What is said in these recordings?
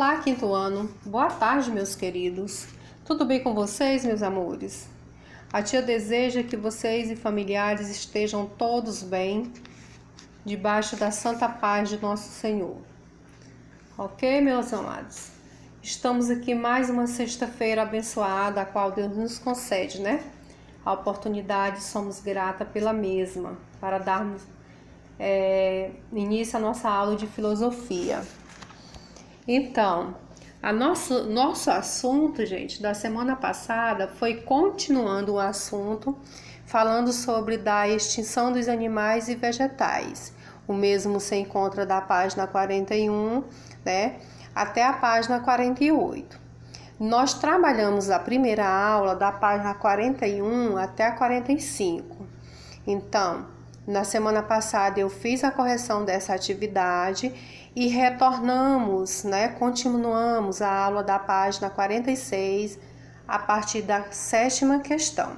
Olá, quinto ano. Boa tarde, meus queridos. Tudo bem com vocês, meus amores? A tia deseja que vocês e familiares estejam todos bem, debaixo da santa paz de nosso Senhor. Ok, meus amados? Estamos aqui mais uma sexta-feira abençoada, a qual Deus nos concede, né? A oportunidade, somos grata pela mesma, para darmos início à nossa aula de filosofia. Então, nosso assunto, gente, da semana passada foi continuando o assunto, falando sobre da extinção dos animais e vegetais. O mesmo se encontra da página 41, né, até a página 48. Nós trabalhamos a primeira aula da página 41 até a 45. Então, na semana passada eu fiz a correção dessa atividade e retornamos, né? Continuamos a aula da página 46 a partir da 7ª questão.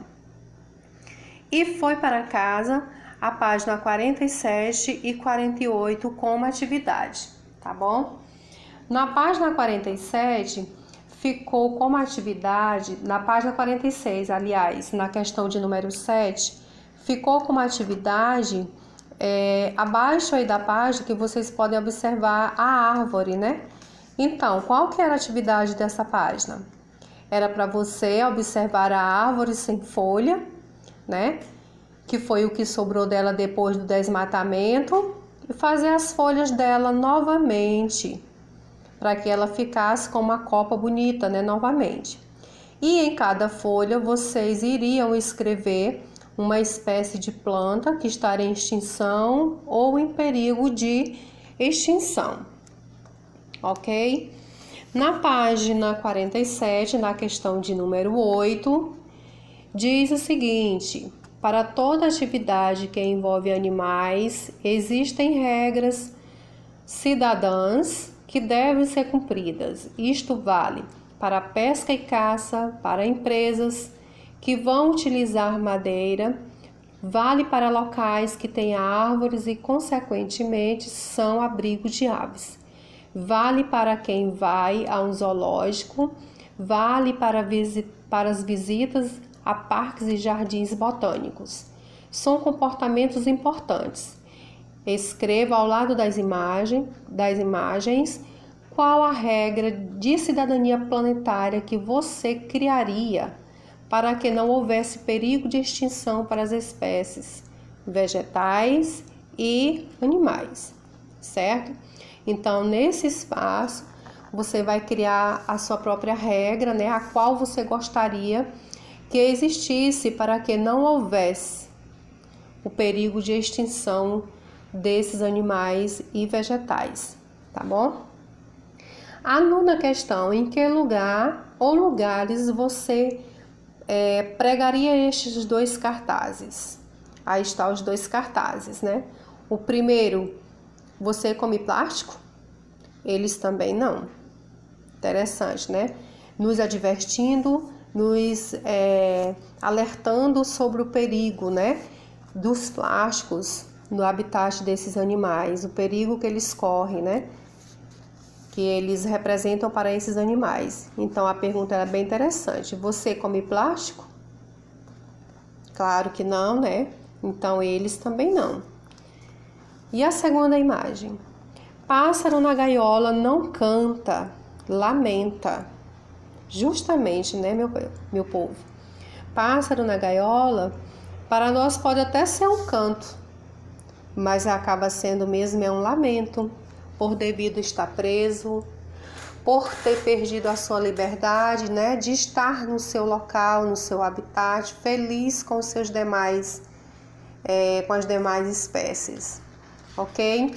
E foi para casa a página 47 e 48 como atividade, tá bom? Na página 47 ficou como atividade, na página 46, aliás, na questão de número 7, ficou como atividade abaixo aí da página que vocês podem observar a árvore, né? Então, qual que era a atividade dessa página? Era para você observar a árvore sem folha, né? Que foi o que sobrou dela depois do desmatamento, e fazer as folhas dela novamente, para que ela ficasse com uma copa bonita, né? Novamente. E em cada folha vocês iriam escrever uma espécie de planta que está em extinção ou em perigo de extinção, ok? Na página 47, na questão de número 8, diz o seguinte: para toda atividade que envolve animais, existem regras cidadãs que devem ser cumpridas. Isto vale para pesca e caça, para empresas que vão utilizar madeira, vale para locais que têm árvores e, consequentemente, são abrigos de aves. Vale para quem vai a um zoológico, vale para as visitas a parques e jardins botânicos. São comportamentos importantes. Escreva ao lado das imagens qual a regra de cidadania planetária que você criaria para que não houvesse perigo de extinção para as espécies vegetais e animais, certo? Então, nesse espaço, você vai criar a sua própria regra, né, a qual você gostaria que existisse para que não houvesse o perigo de extinção desses animais e vegetais, tá bom? A nona questão: em que lugar ou lugares você pregaria estes dois cartazes? Aí está os dois cartazes, né? O primeiro: você come plástico? Eles também não. Interessante, né? Nos advertindo, nos alertando sobre o perigo, né, dos plásticos no habitat desses animais, o perigo que eles correm, né, que eles representam para esses animais. Então a pergunta era bem interessante: você come plástico? Claro que não, né? Então eles também não. E a segunda imagem: pássaro na gaiola não canta, lamenta. Justamente, né, meu povo? Pássaro na gaiola, para nós pode até ser um canto, mas acaba sendo mesmo um lamento, por devido estar preso, por ter perdido a sua liberdade, né, de estar no seu local, no seu habitat, feliz com os seus demais, com as demais espécies, ok?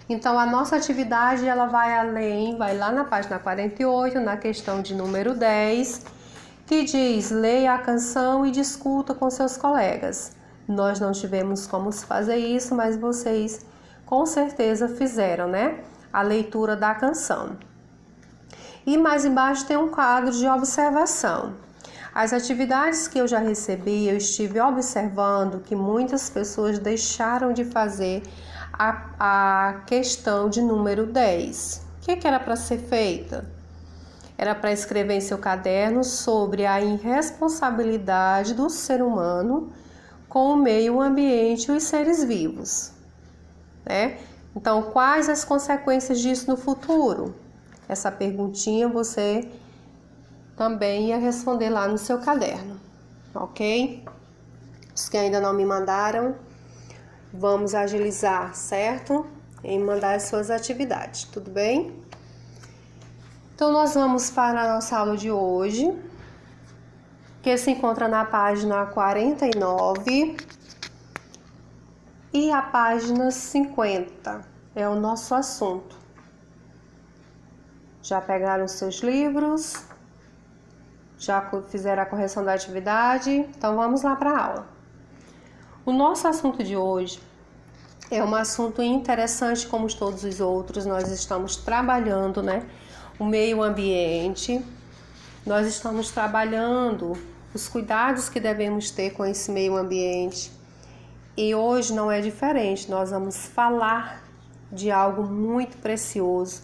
Então, a nossa atividade, ela vai além, vai lá na página 48, na questão de número 10, que diz: leia a canção e discuta com seus colegas. Nós não tivemos como fazer isso, mas vocês com certeza fizeram, né? A leitura da canção. E mais embaixo tem um quadro de observação. As atividades que eu já recebi, eu estive observando que muitas pessoas deixaram de fazer a questão de número 10, que era para ser feita? Era para escrever em seu caderno sobre a irresponsabilidade do ser humano com o meio ambiente e os seres vivos, né? Então, quais as consequências disso no futuro? Essa perguntinha você também ia responder lá no seu caderno, ok? Os que ainda não me mandaram, vamos agilizar, certo? Em mandar as suas atividades, tudo bem? Então, nós vamos para a nossa aula de hoje, que se encontra na página 49 e a página 50, é o nosso assunto. Já pegaram os seus livros? Já fizeram a correção da atividade? Então, vamos lá para a aula. O nosso assunto de hoje é um assunto interessante como todos os outros. Nós estamos trabalhando, né, o meio ambiente. Nós estamos trabalhando os cuidados que devemos ter com esse meio ambiente. E hoje não é diferente. Nós vamos falar de algo muito precioso,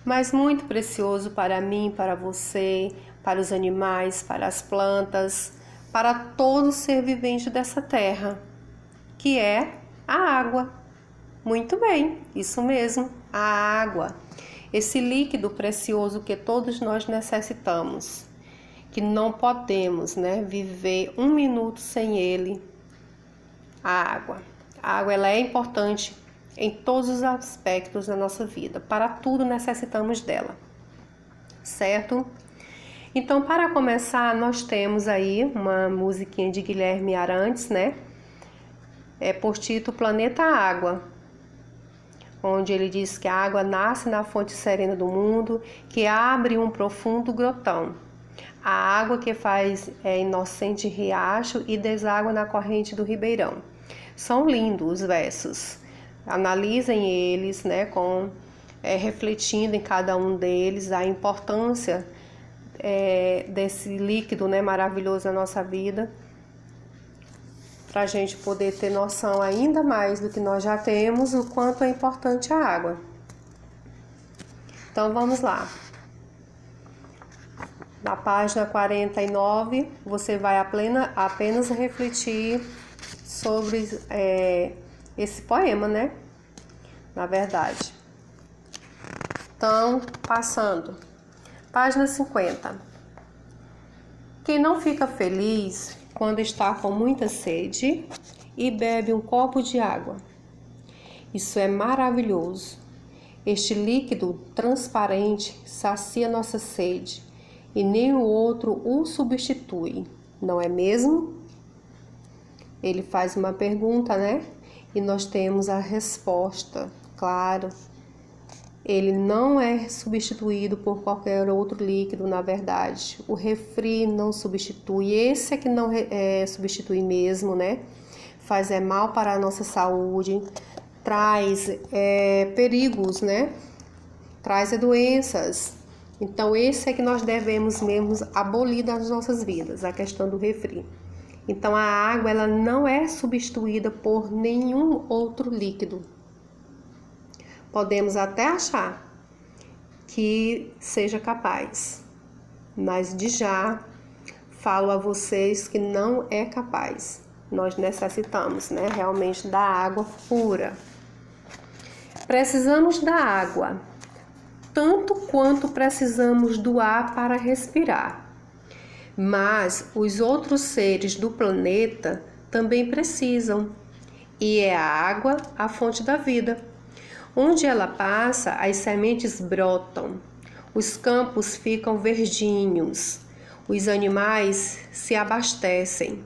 mas muito precioso para mim, para você, para os animais, para as plantas, para todo ser vivente dessa terra, que é a água. Muito bem, isso mesmo, a água. Esse líquido precioso que todos nós necessitamos, que não podemos, né, viver um minuto sem ele, a água. A água ela é importante em todos os aspectos da nossa vida. Para tudo necessitamos dela, certo? Então, para começar, nós temos aí uma musiquinha de Guilherme Arantes, né? Por título Planeta Água, onde ele diz que a água nasce na fonte serena do mundo, que abre um profundo grotão. A água que faz inocente riacho e deságua na corrente do ribeirão. São lindos os versos. Analisem eles, né, refletindo em cada um deles a importância desse líquido, né, maravilhoso na nossa vida, para a gente poder ter noção ainda mais do que nós já temos, o quanto é importante a água. Então vamos lá. Na página 49, você vai apenas refletir sobre esse poema, né? Na verdade. Então, passando. Página 50. Quem não fica feliz quando está com muita sede e bebe um copo de água. Isso é maravilhoso. Este líquido transparente sacia nossa sede e nenhum outro o substitui, não é mesmo? Ele faz uma pergunta, né? E nós temos a resposta, claro. Ele não é substituído por qualquer outro líquido, na verdade. O refri não substitui, esse é que não substitui mesmo, né? Faz mal para a nossa saúde, traz perigos, né? Traz doenças. Então, esse é que nós devemos mesmo abolir das nossas vidas, a questão do refri. Então, a água ela não é substituída por nenhum outro líquido. Podemos até achar que seja capaz, mas de já falo a vocês que não é capaz. Nós necessitamos, né, realmente da água pura. Precisamos da água, tanto quanto precisamos do ar para respirar. Mas os outros seres do planeta também precisam, e é a água a fonte da vida. Onde ela passa, as sementes brotam, os campos ficam verdinhos, os animais se abastecem.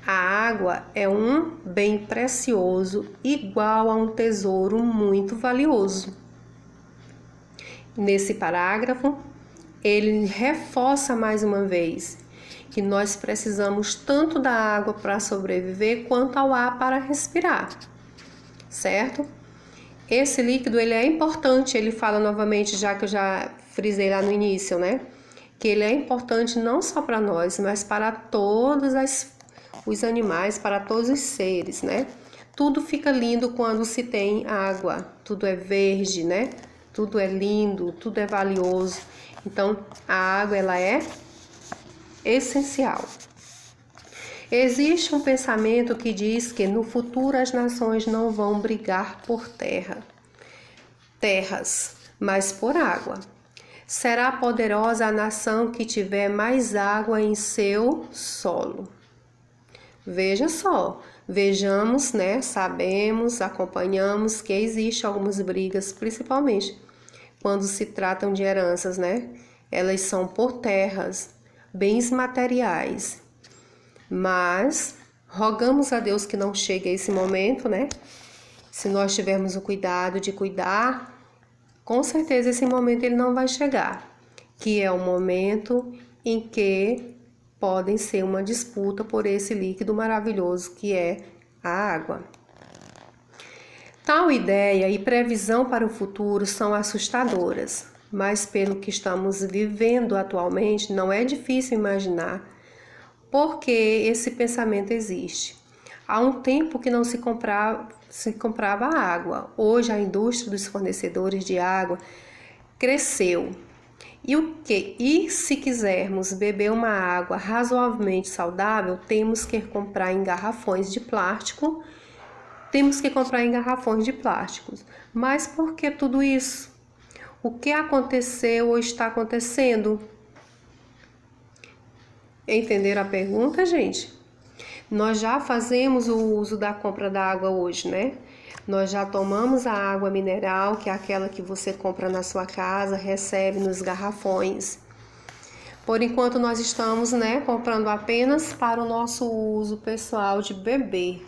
A água é um bem precioso, igual a um tesouro muito valioso. Nesse parágrafo, ele reforça mais uma vez que nós precisamos tanto da água para sobreviver quanto ao ar para respirar, certo? Esse líquido ele é importante, ele fala novamente, já que eu já frisei lá no início, né? Que ele é importante não só para nós, mas para todos os animais, para todos os seres, né? Tudo fica lindo quando se tem água, tudo é verde, né? tudo é lindo, tudo é valioso. Então, a água ela é essencial. Existe um pensamento que diz que no futuro as nações não vão brigar por terras, mas por água. Será poderosa a nação que tiver mais água em seu solo. Veja só, vejamos, né, sabemos, acompanhamos que existem algumas brigas, principalmente quando se tratam de heranças, né? Elas são por terras, bens materiais. Mas rogamos a Deus que não chegue a esse momento, né? Se nós tivermos o cuidado de cuidar, com certeza esse momento ele não vai chegar, que é o momento em que podem ser uma disputa por esse líquido maravilhoso que é a água. Tal ideia e previsão para o futuro são assustadoras, mas pelo que estamos vivendo atualmente, não é difícil imaginar por que esse pensamento existe. Há um tempo que não se comprava água. Hoje a indústria dos fornecedores de água cresceu. E se quisermos beber uma água razoavelmente saudável, temos que comprar em garrafões de plástico. Mas por que tudo isso? O que aconteceu ou está acontecendo? Entenderam a pergunta, gente? Nós já fazemos o uso da compra da água hoje, né? Nós já tomamos a água mineral, que é aquela que você compra na sua casa, recebe nos garrafões. Por enquanto nós estamos, né, comprando apenas para o nosso uso pessoal de beber.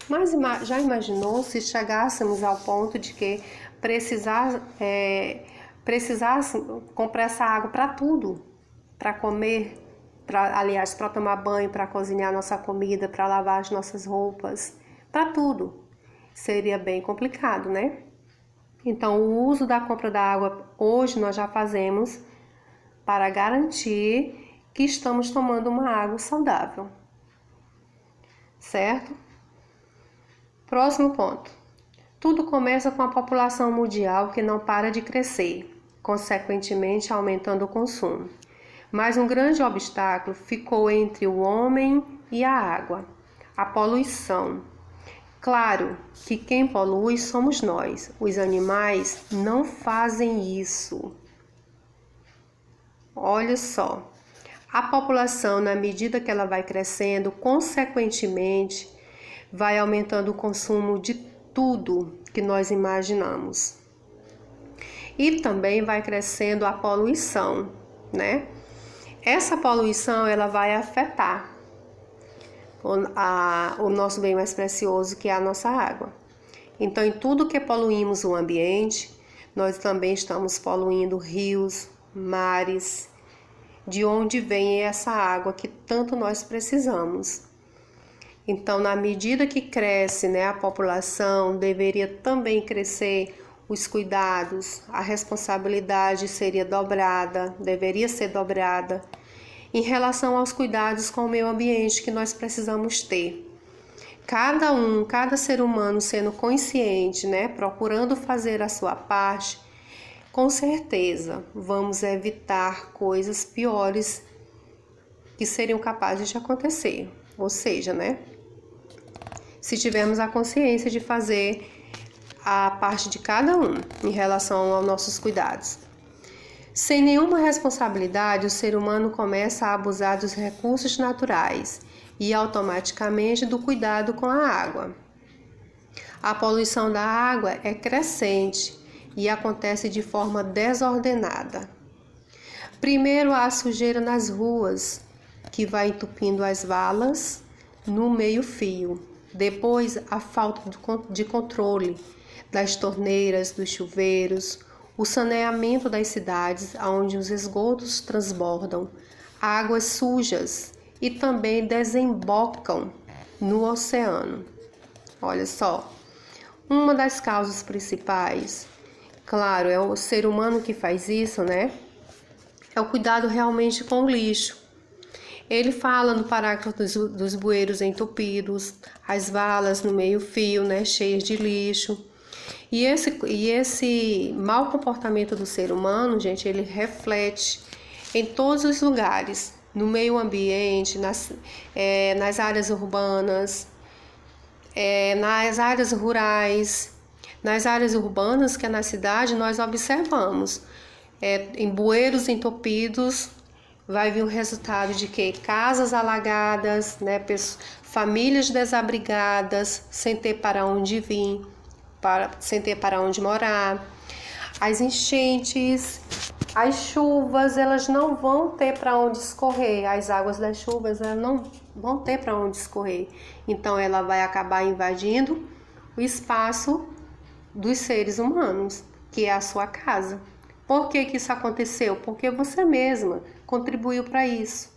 Mas já imaginou se chegássemos ao ponto de que precisássemos comprar essa água para tudo, para comer, para tomar banho, para cozinhar nossa comida, para lavar as nossas roupas, para tudo. Seria bem complicado, né? Então, o uso da compra da água hoje nós já fazemos para garantir que estamos tomando uma água saudável. Certo? Próximo ponto. Tudo começa com a população mundial que não para de crescer, consequentemente aumentando o consumo. Mas um grande obstáculo ficou entre o homem e a água: a poluição. Claro que quem polui somos nós. Os animais não fazem isso. Olha só, a população, na medida que ela vai crescendo, consequentemente, vai aumentando o consumo de tudo que nós imaginamos. E também vai crescendo a poluição, né? Essa poluição ela vai afetar o nosso bem mais precioso, que é a nossa água. Então, em tudo que poluímos o ambiente, nós também estamos poluindo rios, mares, de onde vem essa água que tanto nós precisamos. Então, na medida que cresce, né, a população, deveria também crescer os cuidados, a responsabilidade deveria ser dobrada em relação aos cuidados com o meio ambiente que nós precisamos ter. Cada ser humano sendo consciente, né, procurando fazer a sua parte, com certeza vamos evitar coisas piores que seriam capazes de acontecer. Ou seja, né, se tivermos a consciência de fazer a parte de cada um em relação aos nossos cuidados. Sem nenhuma responsabilidade, o ser humano começa a abusar dos recursos naturais e automaticamente do cuidado com a água. A poluição da água é crescente e acontece de forma desordenada. Primeiro, há a sujeira nas ruas, que vai entupindo as valas no meio-fio. Depois, a falta de controle das torneiras, dos chuveiros, o saneamento das cidades, onde os esgotos transbordam, águas sujas e também desembocam no oceano. Olha só, uma das causas principais, claro, é o ser humano que faz isso, né? É o cuidado realmente com o lixo. Ele fala no parágrafo dos bueiros entupidos, as valas no meio-fio, né, cheias de lixo. E esse mau comportamento do ser humano, gente, ele reflete em todos os lugares, no meio ambiente, nas áreas urbanas, nas áreas rurais, nas áreas urbanas, que é na cidade, nós observamos em bueiros entupidos, vai vir o resultado de que casas alagadas, né, famílias desabrigadas, sem ter para onde vir, sem ter para onde morar. As enchentes, as chuvas, elas não vão ter para onde escorrer. As águas das chuvas, elas não vão ter para onde escorrer. Então, ela vai acabar invadindo o espaço dos seres humanos, que é a sua casa. Por que isso aconteceu? Porque você mesma contribuiu para isso,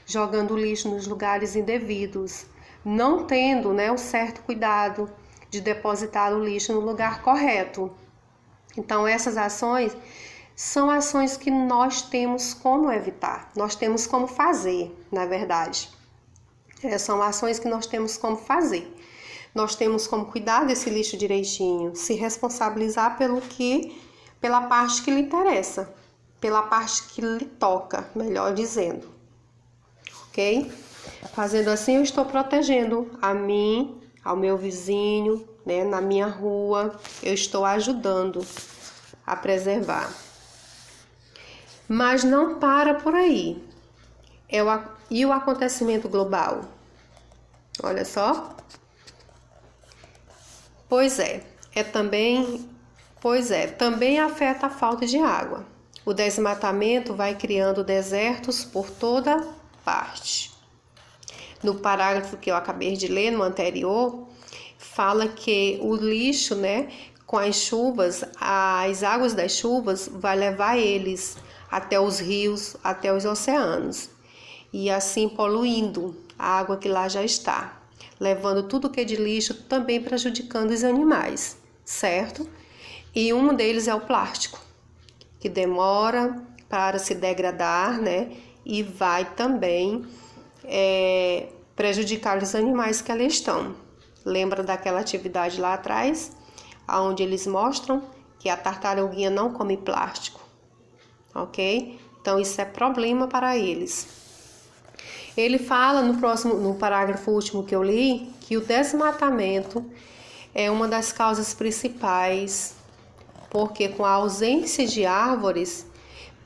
jogando lixo nos lugares indevidos, não tendo, né, o certo cuidado de depositar o lixo no lugar correto. Então, essas ações são ações que nós temos como evitar, nós temos como fazer, na verdade. São ações que nós temos como fazer. Nós temos como cuidar desse lixo direitinho, se responsabilizar pela parte que lhe interessa, pela parte que lhe toca, melhor dizendo. Ok? Fazendo assim, eu estou protegendo a mim, ao meu vizinho, né, na minha rua, eu estou ajudando a preservar. Mas não para por aí. E o acontecimento global? Olha só. Também afeta a falta de água. O desmatamento vai criando desertos por toda parte. No parágrafo que eu acabei de ler, no anterior, fala que o lixo, né, com as chuvas, as águas das chuvas vai levar eles até os rios, até os oceanos, e assim poluindo a água que lá já está, levando tudo que é de lixo, também prejudicando os animais, certo? E um deles é o plástico, que demora para se degradar, né? E vai também prejudicar os animais que ali estão. Lembra daquela atividade lá atrás, onde eles mostram que a tartaruguinha não come plástico, ok? Então isso é problema para eles. Ele fala no parágrafo último que eu li, que o desmatamento é uma das causas principais, porque com a ausência de árvores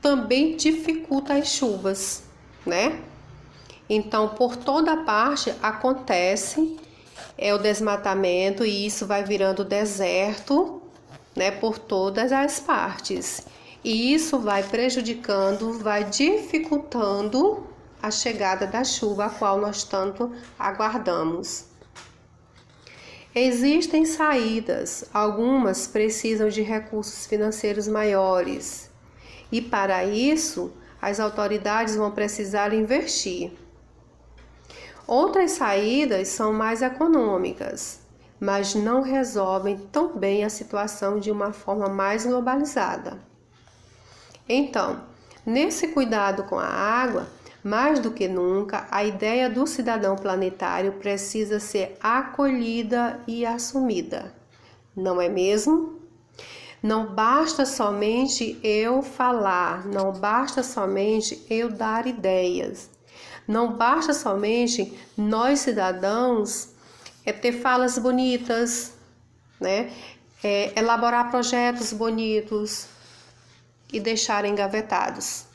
também dificulta as chuvas, né? Então, por toda parte acontece o desmatamento e isso vai virando deserto, né, por todas as partes. E isso vai prejudicando, vai dificultando a chegada da chuva, a qual nós tanto aguardamos. Existem saídas, algumas precisam de recursos financeiros maiores, e para isso as autoridades vão precisar investir. Outras saídas são mais econômicas, mas não resolvem tão bem a situação de uma forma mais globalizada. Então, nesse cuidado com a água, mais do que nunca, a ideia do cidadão planetário precisa ser acolhida e assumida, não é mesmo? Não basta somente eu falar, não basta somente eu dar ideias, não basta somente nós cidadãos ter falas bonitas, né? Elaborar projetos bonitos e deixar engavetados,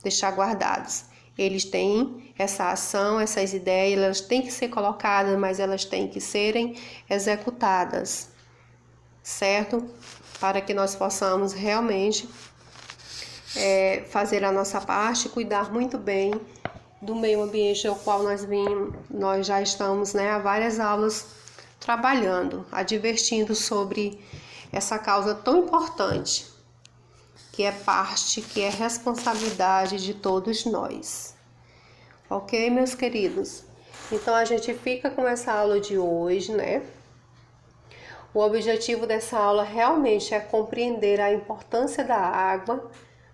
deixar guardados. Eles têm essa ação, essas ideias, elas têm que ser colocadas, mas elas têm que serem executadas, certo? Para que nós possamos realmente fazer a nossa parte, cuidar muito bem do meio ambiente ao qual nós já estamos, né, há várias aulas trabalhando, advertindo sobre essa causa tão importante, que é responsabilidade de todos nós. Ok, meus queridos? Então a gente fica com essa aula de hoje, né? O objetivo dessa aula realmente é compreender a importância da água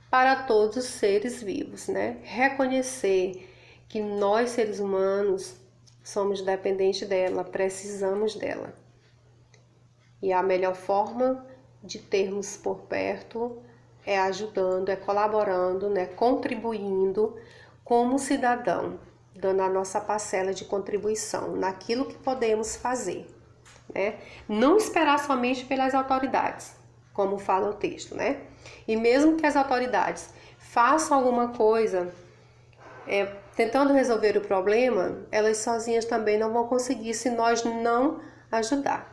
para todos os seres vivos, né? Reconhecer que nós, seres humanos, somos dependentes dela, precisamos dela. E a melhor forma de termos por perto é ajudando, é colaborando, né, contribuindo como cidadão, dando a nossa parcela de contribuição naquilo que podemos fazer, né? Não esperar somente pelas autoridades, como fala o texto, né? E mesmo que as autoridades façam alguma coisa tentando resolver o problema, elas sozinhas também não vão conseguir se nós não ajudar.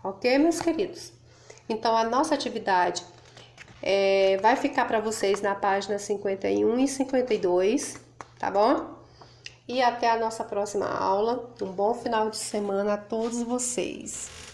Ok, meus queridos? Então, a nossa atividade vai ficar para vocês na página 51 e 52, tá bom? E até a nossa próxima aula. Um bom final de semana a todos vocês.